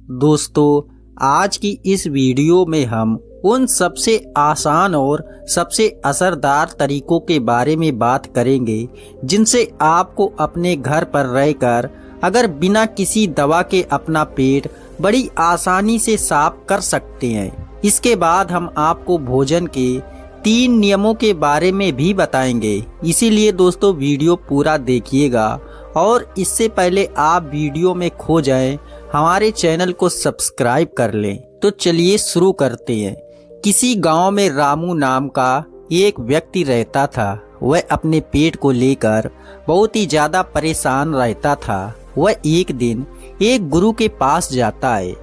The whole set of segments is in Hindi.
दोस्तों, आज की इस वीडियो में हम उन सबसे आसान और सबसे असरदार तरीकों के बारे में बात करेंगे जिनसे आपको अपने घर पर रहकर अगर बिना किसी दवा के अपना पेट बड़ी आसानी से साफ कर सकते हैं। इसके बाद हम आपको भोजन के 3 नियमों के बारे में भी बताएंगे, इसीलिए दोस्तों वीडियो पूरा देखिएगा। और इससे पहले आप वीडियो में खो जाएं, हमारे चैनल को सब्सक्राइब कर लें। तो चलिए शुरू करते हैं। किसी गांव में रामू नाम का एक व्यक्ति रहता था। वह अपने पेट को लेकर बहुत ही ज्यादा परेशान रहता था। वह एक दिन एक गुरु के पास जाता है,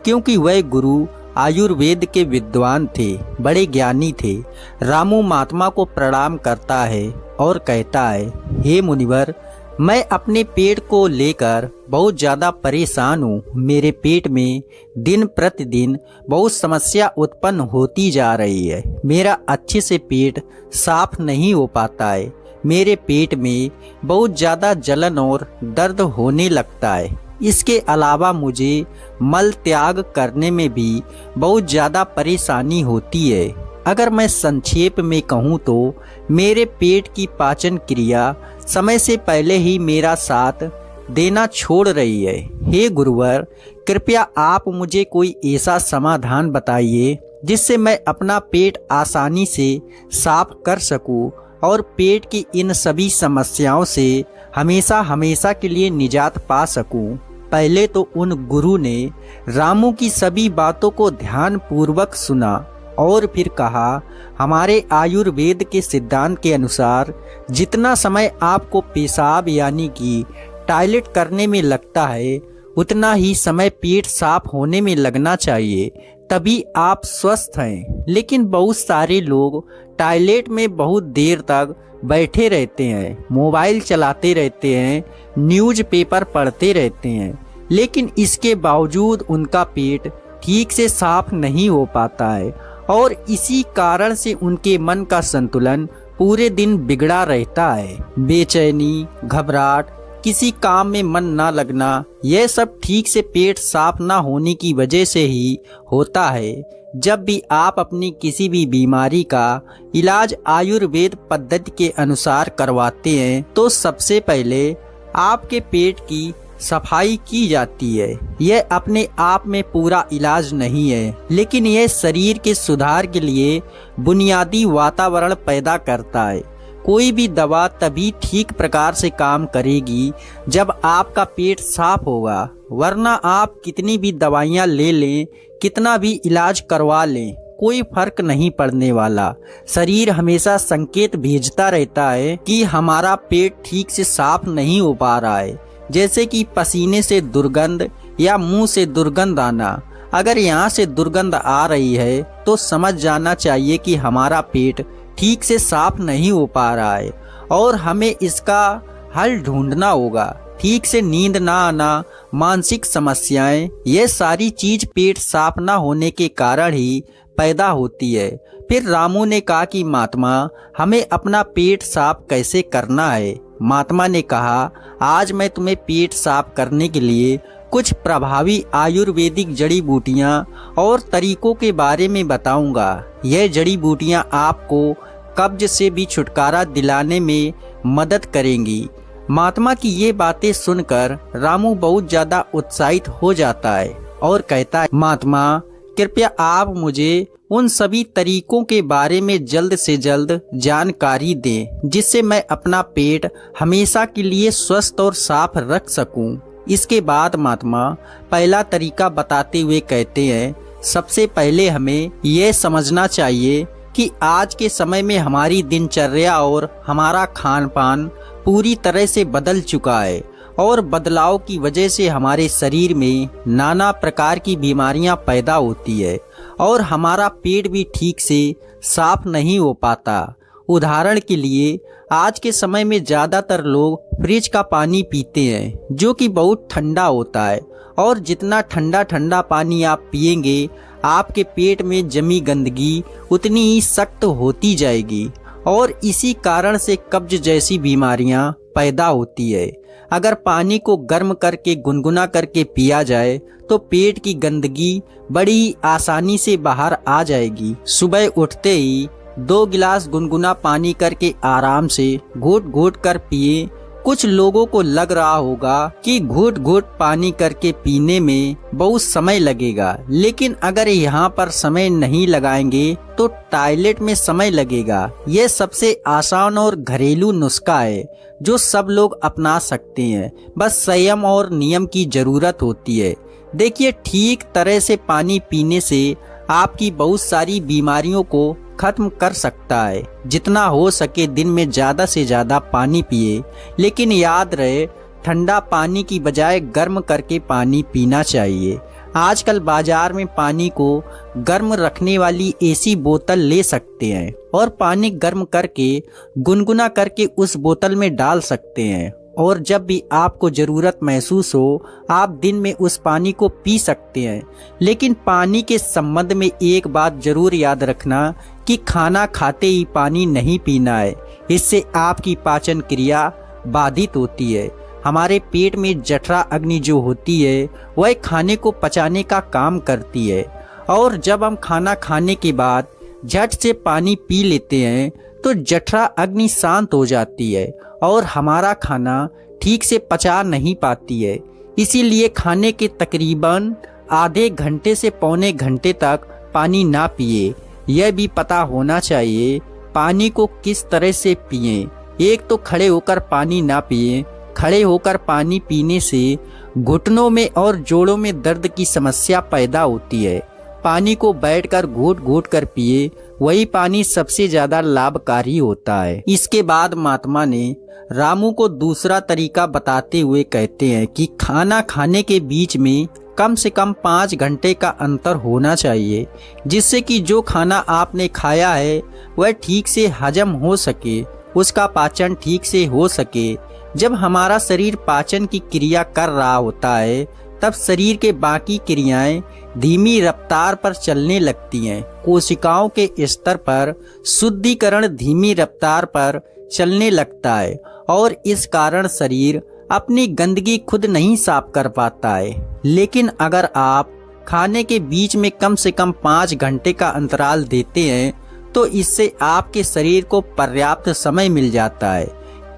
क्योंकि वह गुरु आयुर्वेद के विद्वान थे, बड़े ज्ञानी थे। रामू महात्मा को प्रणाम करता है और कहता है, हे मुनिवर, मैं अपने पेट को लेकर बहुत ज़्यादा परेशान हूँ। मेरे पेट में दिन प्रतिदिन बहुत समस्या उत्पन्न होती जा रही है। मेरा अच्छे से पेट साफ नहीं हो पाता है। मेरे पेट में बहुत ज़्यादा जलन और दर्द होने लगता है। इसके अलावा मुझे मल त्याग करने में भी बहुत ज़्यादा परेशानी होती है। अगर मैं संक्षेप में कहूँ तो मेरे पेट की पाचन क्रिया समय से पहले ही मेरा साथ देना छोड़ रही है। हे गुरुवर, कृपया आप मुझे कोई ऐसा समाधान बताइए जिससे मैं अपना पेट आसानी से साफ कर सकूं और पेट की इन सभी समस्याओं से हमेशा हमेशा के लिए निजात पा सकूं। पहले तो उन गुरु ने रामू की सभी बातों को ध्यान पूर्वक सुना और फिर कहा, हमारे आयुर्वेद के सिद्धांत के अनुसार जितना समय आपको पेशाब यानी कि टॉयलेट करने में लगता है, उतना ही समय पेट साफ होने में लगना चाहिए, तभी आप स्वस्थ हैं। लेकिन बहुत सारे लोग टॉयलेट में बहुत देर तक बैठे रहते हैं, मोबाइल चलाते रहते हैं, न्यूज़पेपर पढ़ते रहते हैं, लेकिन इसके बावजूद उनका पेट ठीक से साफ नहीं हो पाता है और इसी कारण से उनके मन का संतुलन पूरे दिन बिगड़ा रहता है। बेचैनी, घबराहट, किसी काम में मन ना लगना, यह सब ठीक से पेट साफ ना होने की वजह से ही होता है। जब भी आप अपनी किसी भी बीमारी का इलाज आयुर्वेद पद्धति के अनुसार करवाते हैं तो सबसे पहले आपके पेट की सफाई की जाती है। यह अपने आप में पूरा इलाज नहीं है, लेकिन यह शरीर के सुधार के लिए बुनियादी वातावरण पैदा करता है। कोई भी दवा तभी ठीक प्रकार से काम करेगी जब आपका पेट साफ होगा, वरना आप कितनी भी दवाइयाँ ले लें, कितना भी इलाज करवा लें, कोई फर्क नहीं पड़ने वाला। शरीर हमेशा संकेत भेजता रहता है कि हमारा पेट ठीक से साफ नहीं हो पा रहा है, जैसे कि पसीने से दुर्गंध या मुंह से दुर्गंध आना। अगर यहाँ से दुर्गंध आ रही है तो समझ जाना चाहिए कि हमारा पेट ठीक से साफ नहीं हो पा रहा है और हमें इसका हल ढूंढना होगा। ठीक से नींद ना आना, मानसिक समस्याएं, ये सारी चीज पेट साफ ना होने के कारण ही पैदा होती है। फिर रामू ने कहा कि महात्मा, हमें अपना पेट साफ कैसे करना है। महात्मा ने कहा, आज मैं तुम्हें पेट साफ करने के लिए कुछ प्रभावी आयुर्वेदिक जड़ी बूटियां और तरीकों के बारे में बताऊंगा। यह जड़ी बूटियां आपको कब्ज से भी छुटकारा दिलाने में मदद करेंगी। महात्मा की ये बातें सुनकर रामू बहुत ज्यादा उत्साहित हो जाता है और कहता है, महात्मा, कृपया आप मुझे उन सभी तरीकों के बारे में जल्द से जल्द जानकारी दें, जिससे मैं अपना पेट हमेशा के लिए स्वस्थ और साफ रख सकूं। इसके बाद महात्मा पहला तरीका बताते हुए कहते हैं, सबसे पहले हमें यह समझना चाहिए कि आज के समय में हमारी दिनचर्या और हमारा खान पान पूरी तरह से बदल चुका है और बदलाव की वजह से हमारे शरीर में नाना प्रकार की बीमारियां पैदा होती है और हमारा पेट भी ठीक से साफ नहीं हो पाता। उदाहरण के लिए आज के समय में ज़्यादातर लोग फ्रिज का पानी पीते हैं, जो कि बहुत ठंडा होता है, और जितना ठंडा ठंडा पानी आप पिएंगे, आपके पेट में जमी गंदगी उतनी ही सख्त होती जाएगी और इसी कारण से कब्ज जैसी बीमारियां पैदा होती है। अगर पानी को गर्म करके गुनगुना करके पिया जाए तो पेट की गंदगी बड़ी ही आसानी से बाहर आ जाएगी। सुबह उठते ही 2 गिलास गुनगुना पानी करके आराम से घूट घूट कर पिए। कुछ लोगों को लग रहा होगा कि घूट घूट पानी करके पीने में बहुत समय लगेगा, लेकिन अगर यहाँ पर समय नहीं लगाएंगे तो टॉयलेट में समय लगेगा। यह सबसे आसान और घरेलू नुस्खा है जो सब लोग अपना सकते हैं, बस संयम और नियम की जरूरत होती है। देखिए, ठीक तरह से पानी पीने से आपकी बहुत सारी बीमारियों को खत्म कर सकता है। जितना हो सके दिन में ज्यादा से ज्यादा पानी पिए, लेकिन याद रहे ठंडा पानी की बजाय गर्म करके पानी पीना चाहिए। आजकल बाजार में पानी को गर्म रखने वाली ऐसी बोतल ले सकते हैं और पानी गर्म करके गुनगुना करके उस बोतल में डाल सकते हैं, और जब भी आपको जरूरत महसूस हो आप दिन में उस पानी को पी सकते हैं। लेकिन पानी के संबंध में एक बात जरूर याद रखना कि खाना खाते ही पानी नहीं पीना है, इससे आपकी पाचन क्रिया बाधित होती है। हमारे पेट में जठरा अग्नि जो होती है वह खाने को पचाने का काम करती है, और जब हम खाना खाने के बाद झट से पानी पी लेते हैं तो जठरा अग्नि शांत हो जाती है और हमारा खाना ठीक से पचा नहीं पाती है। इसीलिए खाने के तकरीबन आधे घंटे से पौने घंटे तक पानी ना पिए। यह भी पता होना चाहिए पानी को किस तरह से पिए। एक तो खड़े होकर पानी ना पिए। खड़े होकर पानी पीने से घुटनों में और जोड़ों में दर्द की समस्या पैदा होती है। पानी को बैठकर घूट घूट कर पिए, वही पानी सबसे ज्यादा लाभकारी होता है। इसके बाद महात्मा ने रामू को दूसरा तरीका बताते हुए कहते हैं कि खाना खाने के बीच में कम से कम 5 घंटे का अंतर होना चाहिए, जिससे कि जो खाना आपने खाया है वह ठीक से हजम हो सके, उसका पाचन ठीक से हो सके। जब हमारा शरीर पाचन की क्रिया कर रहा होता है तब शरीर के बाकी क्रियाएं धीमी रफ्तार पर चलने लगती हैं। कोशिकाओं के स्तर पर शुद्धिकरण धीमी रफ्तार पर चलने लगता है और इस कारण शरीर अपनी गंदगी खुद नहीं साफ कर पाता है। लेकिन अगर आप खाने के बीच में कम से कम 5 घंटे का अंतराल देते हैं तो इससे आपके शरीर को पर्याप्त समय मिल जाता है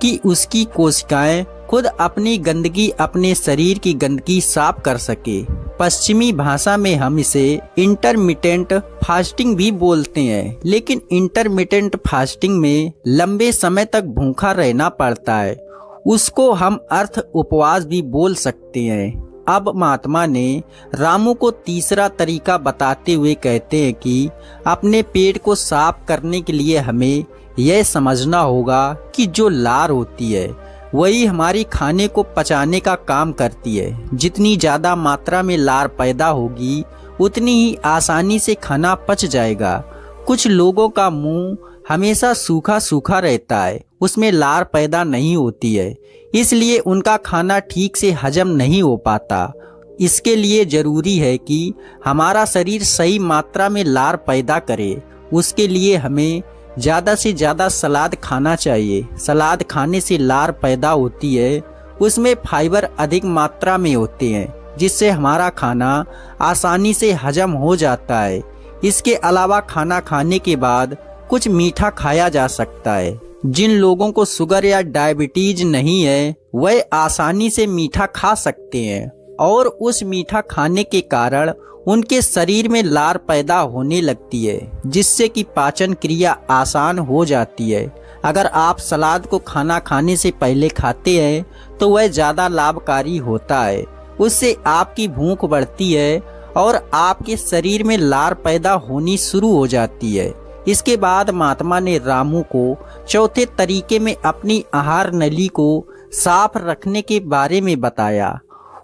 कि उसकी कोशिकाएं खुद अपनी गंदगी, अपने शरीर की गंदगी साफ कर सके। पश्चिमी भाषा में हम इसे इंटरमिटेंट फास्टिंग भी बोलते हैं, लेकिन इंटरमिटेंट फास्टिंग में लंबे समय तक भूखा रहना पड़ता है। उसको हम अर्थ उपवास भी बोल सकते हैं। अब महात्मा ने रामू को तीसरा तरीका बताते हुए कहते हैं कि अपने पेट को साफ करने के लिए हमें यह समझना होगा कि जो लार होती है वही हमारी खाने को पचाने का काम करती है। जितनी ज्यादा मात्रा में लार पैदा होगी उतनी ही आसानी से खाना पच जाएगा। कुछ लोगों का मुंह हमेशा सूखा सूखा रहता है, उसमें लार पैदा नहीं होती है, इसलिए उनका खाना ठीक से हजम नहीं हो पाता। इसके लिए जरूरी है कि हमारा शरीर सही मात्रा में लार पैदा करे। उसके लिए हमें ज़्यादा से ज़्यादा सलाद खाना चाहिए। सलाद खाने से लार पैदा होती है, उसमें फाइबर अधिक मात्रा में होते हैं, जिससे हमारा खाना आसानी से हजम हो जाता है। इसके अलावा खाना खाने के बाद कुछ मीठा खाया जा सकता है। जिन लोगों को शुगर या डायबिटीज नहीं है वह आसानी से मीठा खा सकते हैं और उस मीठा खाने के कारण उनके शरीर में लार पैदा होने लगती है, जिससे कि पाचन क्रिया आसान हो जाती है। अगर आप सलाद को खाना खाने से पहले खाते हैं तो वह ज़्यादा लाभकारी होता है। उससे आपकी भूख बढ़ती है और आपके शरीर में लार पैदा होनी शुरू हो जाती है। इसके बाद महात्मा ने रामू को चौथे तरीके में अपनी आहार नली को साफ रखने के बारे में बताया।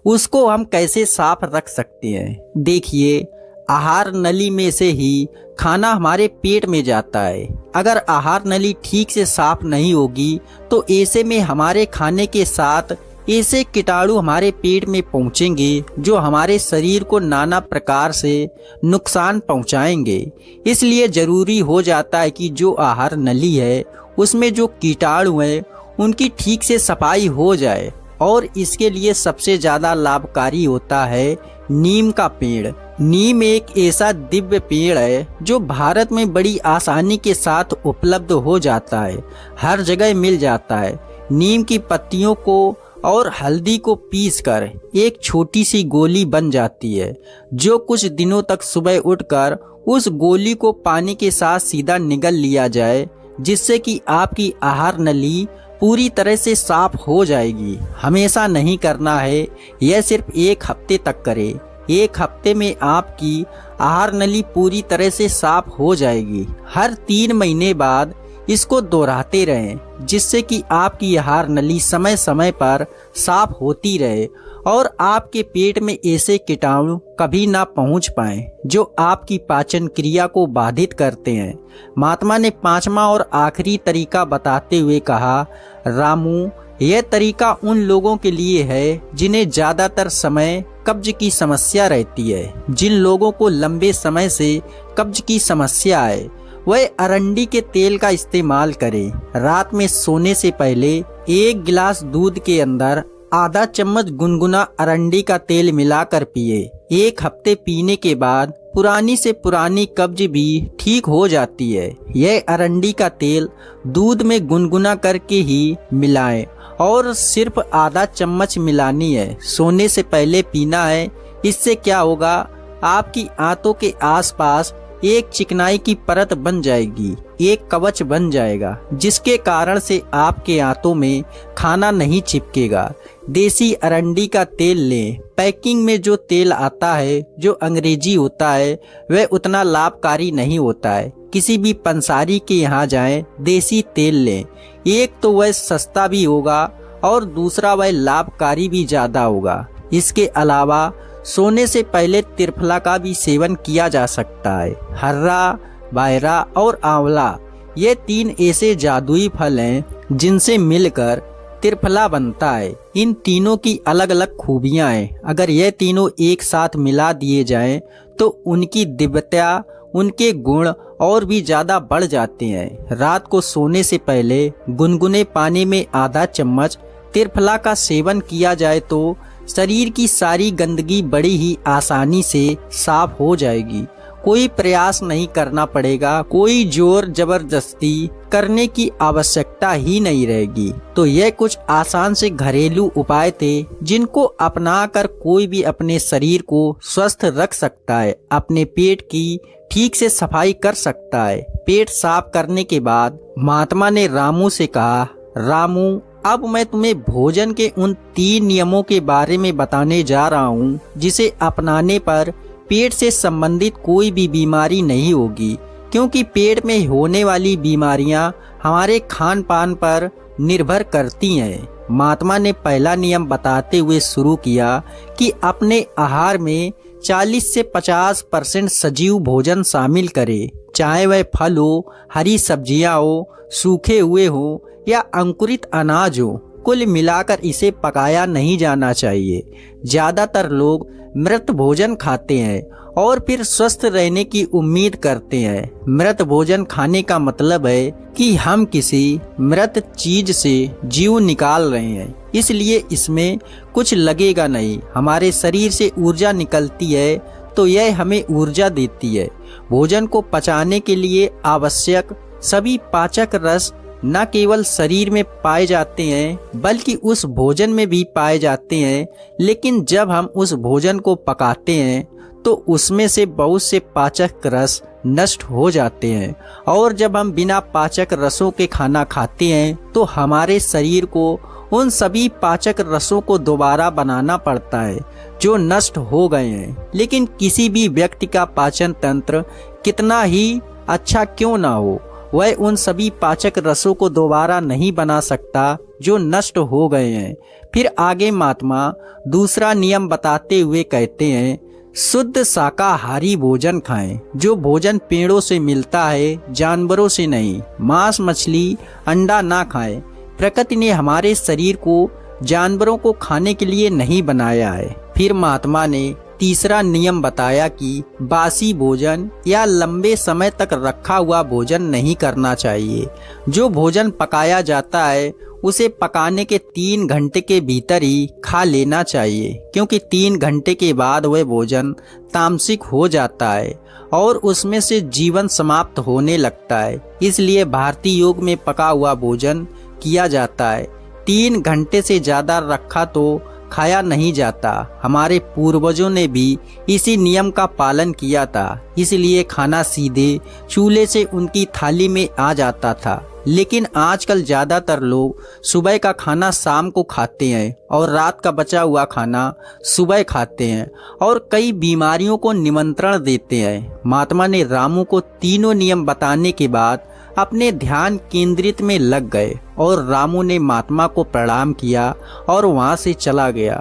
उसको हम कैसे साफ रख सकते हैं। देखिए, आहार नली में से ही खाना हमारे पेट में जाता है। अगर आहार नली ठीक से साफ नहीं होगी तो ऐसे में हमारे खाने के साथ ऐसे कीटाणु हमारे पेट में पहुंचेंगे जो हमारे शरीर को नाना प्रकार से नुकसान पहुंचाएंगे। इसलिए जरूरी हो जाता है कि जो आहार नली है उसमें जो कीटाणु हैं उनकी ठीक से सफाई हो जाए। और इसके लिए सबसे ज़्यादा लाभकारी होता है नीम का पेड़। नीम एक ऐसा दिव्य पेड़ है जो भारत में बड़ी आसानी के साथ उपलब्ध हो जाता है, हर जगह मिल जाता है। नीम की पत्तियों को और हल्दी को पीसकर एक छोटी सी गोली बन जाती है, जो कुछ दिनों तक सुबह उठकर उस गोली को पानी के साथ सीधा निगल लिया जाए, जिससे कि आपकी आहार नली पूरी तरह से साफ हो जाएगी। हमेशा नहीं करना है, यह सिर्फ एक हफ्ते तक करें। एक हफ्ते में आपकी आहार नली पूरी तरह से साफ हो जाएगी। हर 3 महीने बाद इसको दोहराते रहें, जिससे कि आपकी आहार नली समय समय पर साफ होती रहे और आपके पेट में ऐसे कीटाणु कभी ना पहुंच पाएं जो आपकी पाचन क्रिया को बाधित करते हैं। महात्मा ने 5वां और आखिरी तरीका बताते हुए कहा, रामू, यह तरीका उन लोगों के लिए है जिन्हें ज्यादातर समय कब्ज की समस्या रहती है। जिन लोगों को लंबे समय से कब्ज की समस्या है, वह अरंडी के तेल का इस्तेमाल करें। रात में सोने से पहले 1 गिलास दूध के अंदर आधा चम्मच गुनगुना अरंडी का तेल मिलाकर पिए। 1 हफ्ते पीने के बाद पुरानी से पुरानी कब्ज भी ठीक हो जाती है। यह अरंडी का तेल दूध में गुनगुना करके ही मिलाएं और सिर्फ आधा चम्मच मिलानी है। सोने से पहले पीना है। इससे क्या होगा, आपकी आंतों के आसपास एक चिकनाई की परत बन जाएगी, एक कवच बन जाएगा, जिसके कारण से आपके आंतों में खाना नहीं चिपकेगा। देसी अरंडी का तेल लें। पैकिंग में जो तेल आता है, जो अंग्रेजी होता है, वह उतना लाभकारी नहीं होता है। किसी भी पंसारी के यहाँ जाएं, देसी तेल लें। एक तो वह सस्ता भी होगा और दूसरा वह लाभकारी भी ज़्यादा होगा। इसके अलावा सोने से पहले त्रिफला का भी सेवन किया जा सकता है। हर्रा, बायरा और आंवला, ये 3 ऐसे जादुई फल हैं जिनसे मिलकर त्रिफला बनता है। इन तीनों की अलग अलग खूबियां हैं। अगर ये तीनों एक साथ मिला दिए जाएं तो उनकी दिव्यता, उनके गुण और भी ज्यादा बढ़ जाते हैं। रात को सोने से पहले गुनगुने पानी में आधा चम्मच त्रिफला का सेवन किया जाए तो शरीर की सारी गंदगी बड़ी ही आसानी से साफ हो जाएगी। कोई प्रयास नहीं करना पड़ेगा, कोई जोर जबरदस्ती करने की आवश्यकता ही नहीं रहेगी। तो यह कुछ आसान से घरेलू उपाय थे जिनको अपनाकर कोई भी अपने शरीर को स्वस्थ रख सकता है, अपने पेट की ठीक से सफाई कर सकता है। पेट साफ करने के बाद महात्मा ने रामू से कहा, रामू, अब मैं तुम्हें भोजन के उन 3 नियमों के बारे में बताने जा रहा हूँ, जिसे अपनाने पर पेट से संबंधित कोई भी बीमारी नहीं होगी, क्योंकि पेट में होने वाली बीमारियां हमारे खान पान पर निर्भर करती हैं। महात्मा ने पहला नियम बताते हुए शुरू किया कि अपने आहार में 40 से 50% सजीव भोजन शामिल करें, चाहे वह फल हो, हरी सब्जियां हो, सूखे हुए हो या अंकुरित अनाज हो। कुल मिलाकर इसे पकाया नहीं जाना चाहिए। ज्यादातर लोग मृत भोजन खाते हैं और फिर स्वस्थ रहने की उम्मीद करते हैं। मृत भोजन खाने का मतलब है कि हम किसी मृत चीज से जीव निकाल रहे हैं, इसलिए इसमें कुछ लगेगा नहीं। हमारे शरीर से ऊर्जा निकलती है तो यह हमें ऊर्जा देती है। भोजन को पचाने के लिए आवश्यक सभी पाचक रस न केवल शरीर में पाए जाते हैं बल्कि उस भोजन में भी पाए जाते हैं, लेकिन जब हम उस भोजन को पकाते हैं तो उसमें से बहुत से पाचक रस नष्ट हो जाते हैं और जब हम बिना पाचक रसों के खाना खाते हैं तो हमारे शरीर को उन सभी पाचक रसों को दोबारा बनाना पड़ता है जो नष्ट हो गए हैं। लेकिन किसी भी व्यक्ति का पाचन तंत्र कितना ही अच्छा क्यों ना हो, वह उन सभी पाचक रसों को दोबारा नहीं बना सकता जो नष्ट हो गए हैं। फिर आगे महात्मा दूसरा नियम बताते हुए कहते हैं, शुद्ध शाकाहारी भोजन खाएं। जो भोजन पेड़ों से मिलता है, जानवरों से नहीं। मांस, मछली, अंडा ना खाएं। प्रकृति ने हमारे शरीर को जानवरों को खाने के लिए नहीं बनाया है। फिर महात्मा ने तीसरा नियम बताया कि बासी भोजन या लंबे समय तक रखा हुआ भोजन नहीं करना चाहिए। जो भोजन पकाया जाता है उसे पकाने के 3 घंटे के भीतर ही खा लेना चाहिए, क्योंकि 3 घंटे के बाद वह भोजन तामसिक हो जाता है और उसमें से जीवन समाप्त होने लगता है। इसलिए भारतीय योग में पका हुआ भोजन किया जाता है। 3 घंटे से ज़्यादा रखा तो खाया नहीं जाता। हमारे पूर्वजों ने भी इसी नियम का पालन किया था, इसलिए खाना सीधे चूल्हे से उनकी थाली में आ जाता था। लेकिन आजकल ज़्यादातर लोग सुबह का खाना शाम को खाते हैं और रात का बचा हुआ खाना सुबह खाते हैं और कई बीमारियों को निमंत्रण देते हैं। महात्मा ने रामू को तीनों नियम बताने के बाद अपने ध्यान केंद्रित में लग गए और रामू ने महात्मा को प्रणाम किया और वहां से चला गया।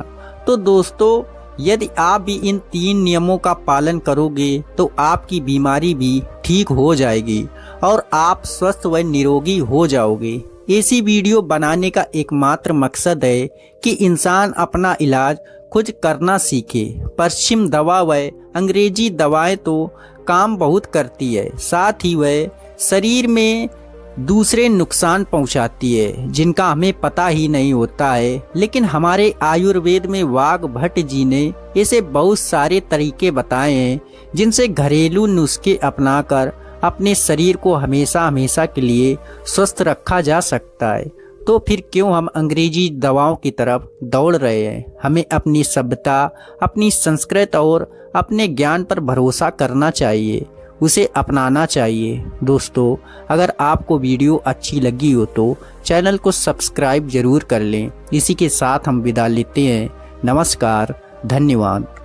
तो दोस्तों, यदि आप भी इन 3 नियमों का पालन करोगे तो आपकी बीमारी भी ठीक हो जाएगी और आप स्वस्थ व निरोगी हो जाओगे। ऐसी वीडियो बनाने का एकमात्र मकसद है कि इंसान अपना इलाज खुद करना सीखे। पश्चिम दवा व अंग्रेजी दवाएं तो काम बहुत करती है, साथ ही वह शरीर में दूसरे नुकसान पहुंचाती है जिनका हमें पता ही नहीं होता है। लेकिन हमारे आयुर्वेद में वाघ भट्ट जी ने ऐसे बहुत सारे तरीके बताए हैं जिनसे घरेलू नुस्खे अपनाकर अपने शरीर को हमेशा हमेशा के लिए स्वस्थ रखा जा सकता है। तो फिर क्यों हम अंग्रेजी दवाओं की तरफ दौड़ रहे हैं? हमें अपनी सभ्यता, अपनी संस्कृति और अपने ज्ञान पर भरोसा करना चाहिए, उसे अपनाना चाहिए। दोस्तों, अगर आपको वीडियो अच्छी लगी हो तो चैनल को सब्सक्राइब जरूर कर लें। इसी के साथ हम विदा लेते हैं। नमस्कार, धन्यवाद।